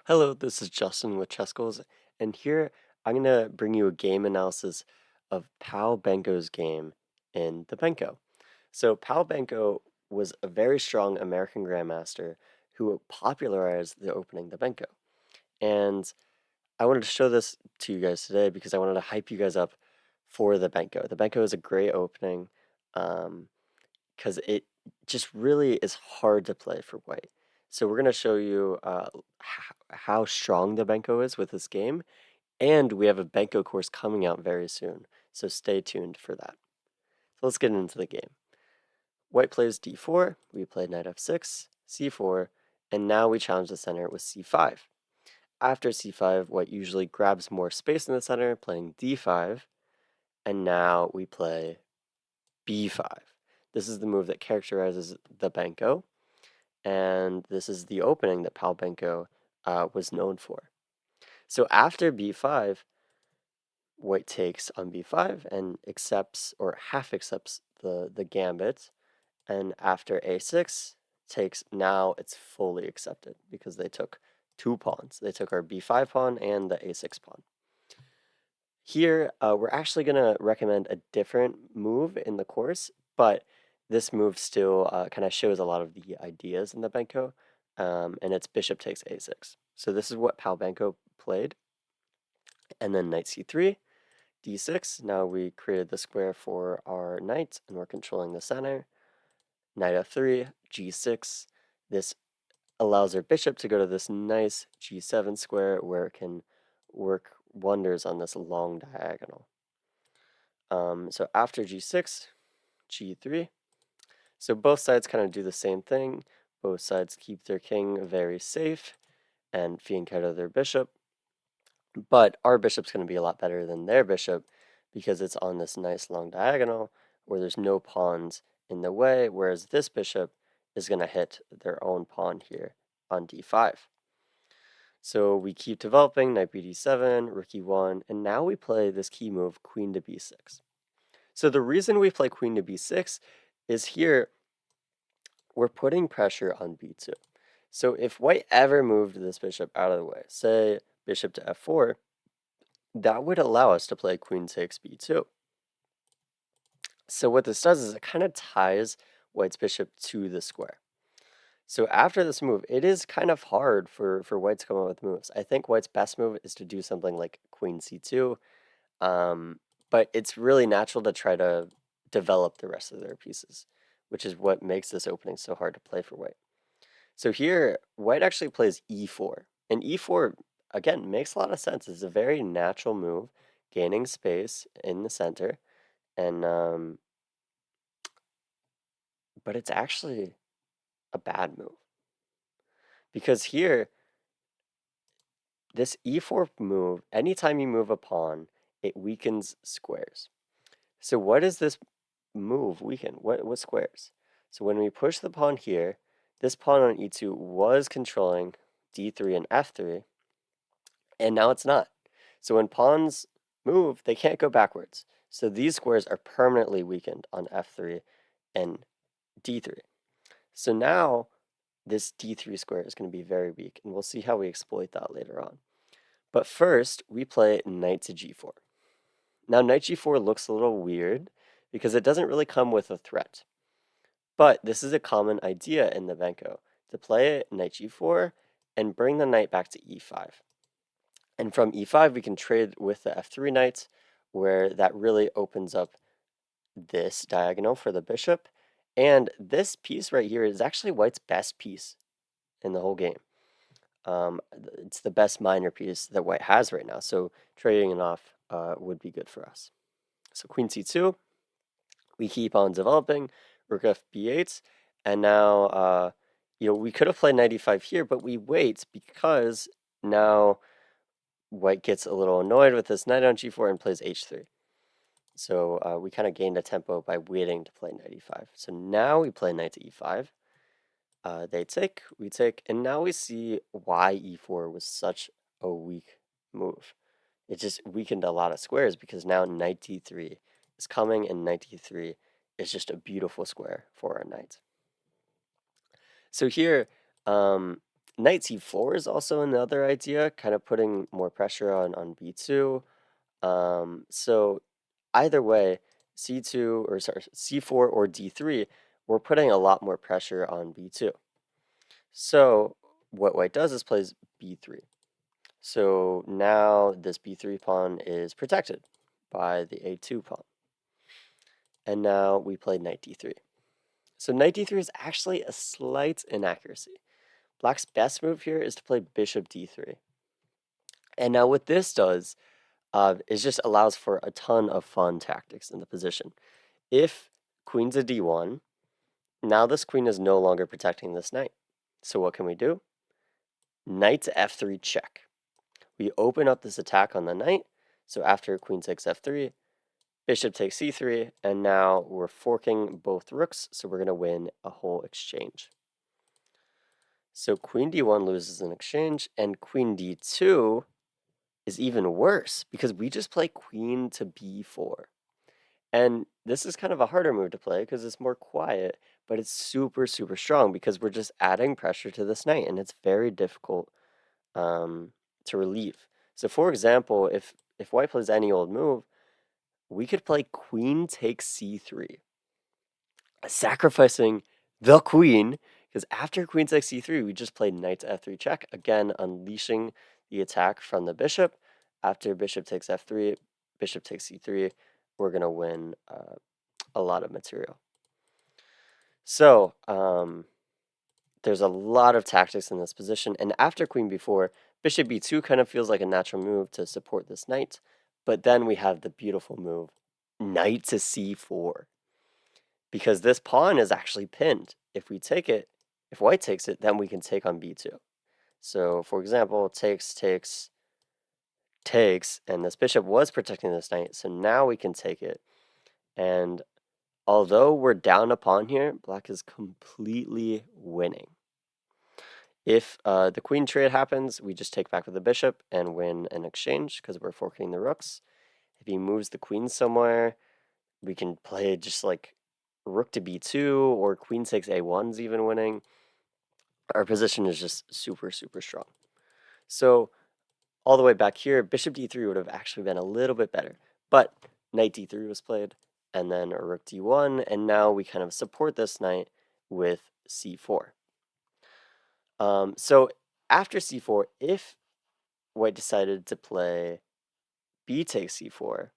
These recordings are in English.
Hello, this is Justin with ChessGoals, and here I'm going to bring you a game analysis of Pal Benko's game in the Benko. So Pal Benko was a very strong American grandmaster who popularized the opening the Benko. And I wanted to show this to you guys today because I wanted to hype you guys up for the Benko. The Benko is a great opening because it just really is hard to play for white. So we're going to show you how strong the Benko is with this game, and we have a Benko course coming out very soon, so stay tuned for that. So let's get into the game. White plays d4, we play knight f6, c4, and now we challenge the center with c5. After c5, white usually grabs more space in the center, playing d5, and now we play b5. This is the move that characterizes the Benko, and this is the opening that Pal Benko was known for. So after b5, white takes on b5 and accepts or half accepts the gambit, and after a6 takes, now it's fully accepted because they took two pawns. They took our b5 pawn and the a6 pawn. Here, we're actually going to recommend a different move in the course, but this move still kind of shows a lot of the ideas in the Benko, and it's bishop takes a6. So this is what Pal Benko played, and then knight c3, d6. Now we created the square for our knight, and we're controlling the center. Knight f3, g6. This allows our bishop to go to this nice g7 square where it can work wonders on this long diagonal. So after g6, g3. So both sides kind of do the same thing. Both sides keep their king very safe and fianchetto their bishop. But our bishop's going to be a lot better than their bishop because it's on this nice long diagonal where there's no pawns in the way, whereas this bishop is going to hit their own pawn here on d5. So we keep developing, knight b d7, rook e1, and now we play this key move, queen to b6. So the reason we play queen to b6 is here we're putting pressure on b2. So if white ever moved this bishop out of the way, say bishop to f4, that would allow us to play queen takes b2. So what this does is it kind of ties white's bishop to the square. So after this move, it is kind of hard for white to come up with moves. I think white's best move is to do something like queen c2, but it's really natural to try to develop the rest of their pieces, which is what makes this opening so hard to play for white. So here, white actually plays e4, and e4, again, makes a lot of sense. It's a very natural move, gaining space in the center, and but it's actually a bad move because here, this e4 move, anytime you move a pawn, it weakens squares. So what does this move weaken? What squares? So when we push the pawn here, this pawn on e2 was controlling d3 and f3, and now it's not. So when pawns move, they can't go backwards. So these squares are permanently weakened on f3 and d3. So now this d3 square is going to be very weak, and we'll see how we exploit that later on. But first, we play knight to g4. Now, knight g4 looks a little weird because it doesn't really come with a threat. But this is a common idea in the Benko, to play knight g4 and bring the knight back to e5. And from e5, we can trade with the f3 knight, where that really opens up this diagonal for the bishop. And this piece right here is actually white's best piece in the whole game. It's the best minor piece that white has right now, so trading it off would be good for us. So queen c2, we keep on developing, rook f b8, and now we could have played knight e5 here, but we wait because now white gets a little annoyed with this knight on g4 and plays h3. So we kind of gained a tempo by waiting to play knight e5. So now we play knight to e5. They take, we take, and now we see why e4 was such a weak move. It just weakened a lot of squares because now knight d3 is coming, and knight d3 is just a beautiful square for our knight. So here, knight c4 is also another idea, kind of putting more pressure on b2. So either way, c2 or sorry, c4 or d3, we're putting a lot more pressure on b2. So what white does is plays b3. So now this b3 pawn is protected by the a2 pawn. And now we play knight d3. So knight d3 is actually a slight inaccuracy. Black's best move here is to play bishop d3. And now what this does is just allows for a ton of fun tactics in the position. If queen's a d1, now this queen is no longer protecting this knight. So what can we do? Knight to f3 check. We open up this attack on the knight. So after queen takes f3, bishop takes c3, and now we're forking both rooks, so we're going to win a whole exchange. So queen d1 loses an exchange, and queen d2 is even worse because we just play queen to b4. And this is kind of a harder move to play because it's more quiet, but it's super, super strong because we're just adding pressure to this knight, and it's very difficult to relieve. So for example, if white plays any old move, we could play queen takes c3, sacrificing the queen, because after queen takes c3, we just played knight to f3 check, again unleashing the attack from the bishop. After bishop takes f3, bishop takes c3, we're going to win a lot of material. So there's a lot of tactics in this position, and after queen b4, bishop b2 kind of feels like a natural move to support this knight, but then we have the beautiful move, knight to c4. Because this pawn is actually pinned. If we take it, if white takes it, then we can take on b2. So for example, takes, and this bishop was protecting this knight, so now we can take it. And although we're down a pawn here, black is completely winning. If the queen trade happens, we just take back with the bishop and win an exchange because we're forking the rooks. If he moves the queen somewhere, we can play just like rook to b2 or queen takes a1's even winning. Our position is just super, super strong. So all the way back here, bishop d3 would have actually been a little bit better. But knight d3 was played, and then a rook d1, and now we kind of support this knight with c4. So after c4, if white decided to play b takes c4,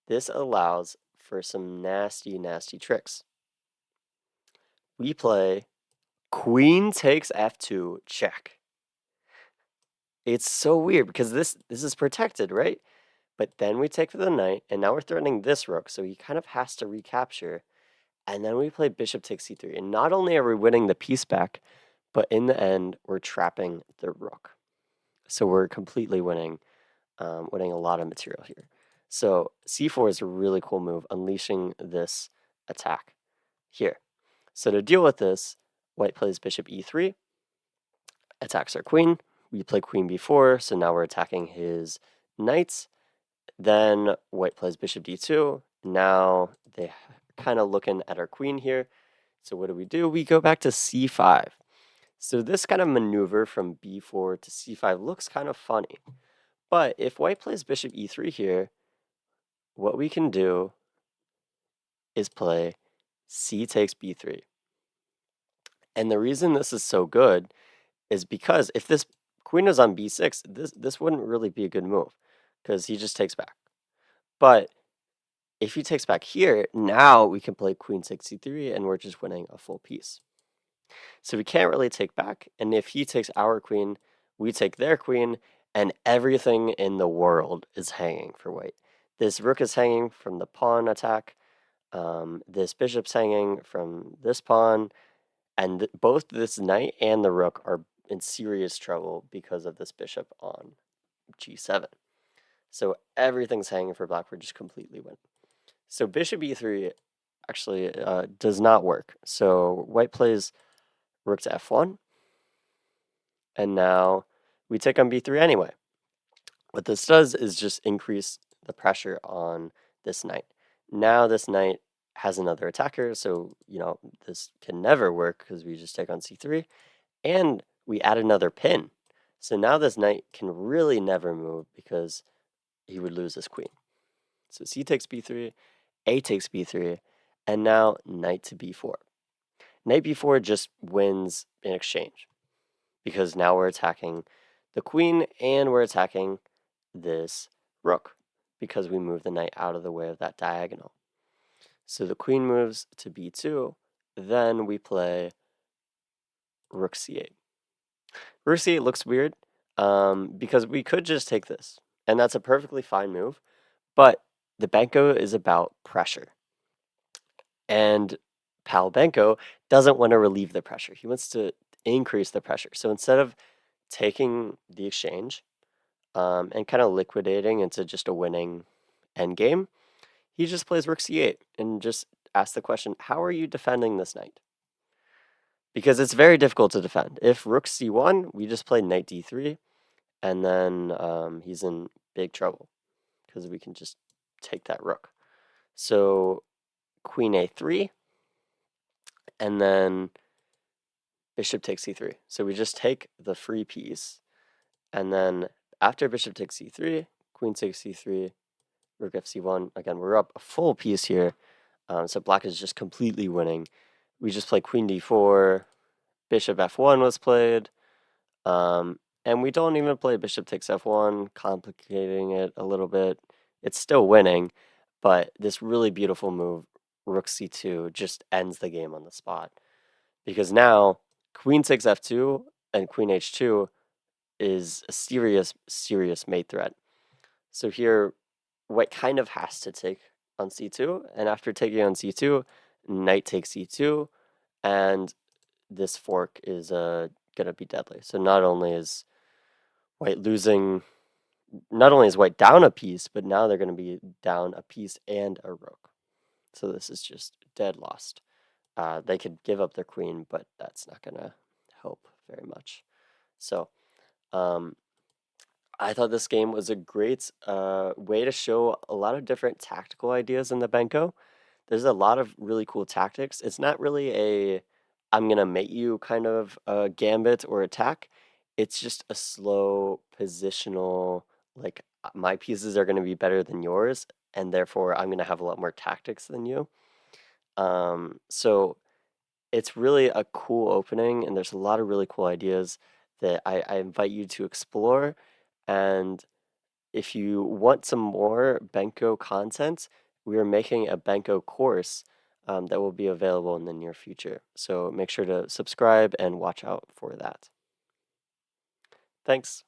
this allows for some nasty, nasty tricks. We play queen takes f2 check. It's so weird because this is protected, right? But then we take for the knight, and now we're threatening this rook, so he kind of has to recapture. And then we play bishop takes c3. And not only are we winning the piece back, but in the end, we're trapping the rook. So we're completely winning, winning a lot of material here. So c4 is a really cool move, unleashing this attack here. So to deal with this, white plays bishop e3, attacks our queen. We play queen b4, so now we're attacking his knights. Then white plays bishop d2. Now they kind of looking at our queen here. So what do? We go back to c5. So this kind of maneuver from b4 to c5 looks kind of funny. But if white plays bishop e3 here, what we can do is play c takes b3. And the reason this is so good is because if this queen is on b6, this wouldn't really be a good move because he just takes back. But if he takes back here, now we can play queen takes c3 and we're just winning a full piece. So we can't really take back, and if he takes our queen, we take their queen, and everything in the world is hanging for white. This rook is hanging from the pawn attack, this bishop's hanging from this pawn, and both this knight and the rook are in serious trouble because of this bishop on g7. So everything's hanging for black, we're just completely winning. So bishop e3 actually does not work. So white plays rook to f1, and now we take on b3 anyway. What this does is just increase the pressure on this knight. Now this knight has another attacker, so this can never work because we just take on c3. And we add another pin. So now this knight can really never move because he would lose his queen. So c takes b3, a takes b3, and now knight to b4. Knight b4 just wins in exchange because now we're attacking the queen and we're attacking this rook because we move the knight out of the way of that diagonal. So the queen moves to b2, then we play rook c8. Rook c8 looks weird because we could just take this, and that's a perfectly fine move, but the Benko is about pressure. And Pal Benko doesn't want to relieve the pressure. He wants to increase the pressure. So instead of taking the exchange and kind of liquidating into just a winning endgame, he just plays rook c8 and just asks the question, how are you defending this knight? Because it's very difficult to defend. If rook c1, we just play knight d3, and then he's in big trouble because we can just take that rook. So queen a3, and then bishop takes c3. So we just take the free piece, and then after bishop takes c3, queen takes c3, rook fc1. Again, we're up a full piece here, so black is just completely winning. We just play queen d4, bishop f1 was played, and we don't even play bishop takes f1, complicating it a little bit. It's still winning, but this really beautiful move, rook c2, just ends the game on the spot. Because now queen takes f2 and queen h2 is a serious, serious mate threat. So here, white kind of has to take on c2, and after taking on c2, knight takes c2, and this fork is going to be deadly. So not only is white losing, not only is white down a piece, but now they're going to be down a piece and a rook. So this is just dead lost. They could give up their queen, but that's not going to help very much. So I thought this game was a great way to show a lot of different tactical ideas in the Benko. There's a lot of really cool tactics. It's not really a I'm going to mate you kind of gambit or attack. It's just a slow positional, like my pieces are going to be better than yours, and therefore I'm going to have a lot more tactics than you. So it's really a cool opening, and there's a lot of really cool ideas that I invite you to explore. And if you want some more Benko content, we are making a Benko course that will be available in the near future. So make sure to subscribe and watch out for that. Thanks.